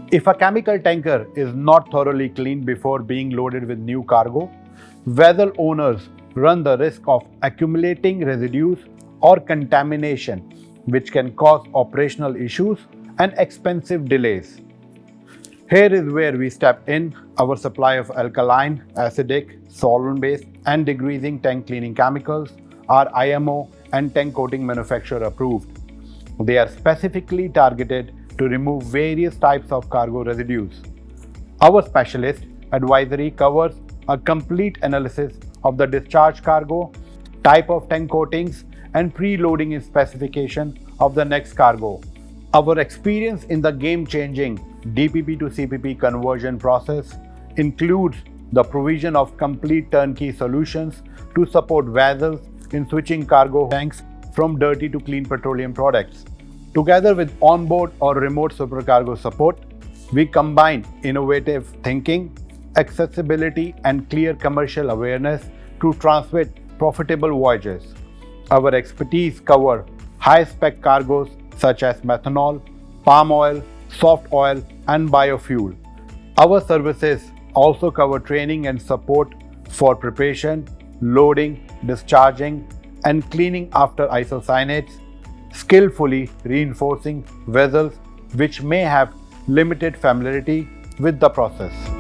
If a chemical tanker is not thoroughly cleaned before being loaded with new cargo, vessel owners run the risk of accumulating residues or contamination, which can cause operational issues and expensive delays. Here is where we step in. Our supply of alkaline, acidic, solvent-based, and degreasing tank cleaning chemicals are IMO and tank coating manufacturer approved. They are specifically targeted to remove various types of cargo residues. Our specialist advisory covers a complete analysis of the discharge cargo, type of tank coatings, and pre-loading specification of the next cargo. Our experience in the game-changing DPP to CPP conversion process includes the provision of complete turnkey solutions to support vessels in switching cargo tanks from dirty to clean petroleum products. Together with onboard or remote supercargo support, we combine innovative thinking, accessibility, and clear commercial awareness to transmit profitable voyages. Our expertise covers high-spec cargoes such as methanol, palm oil, soft oil, and biofuel. Our services also cover training and support for preparation, loading, discharging, and cleaning after isocyanates, skillfully reinforcing vessels which may have limited familiarity with the process.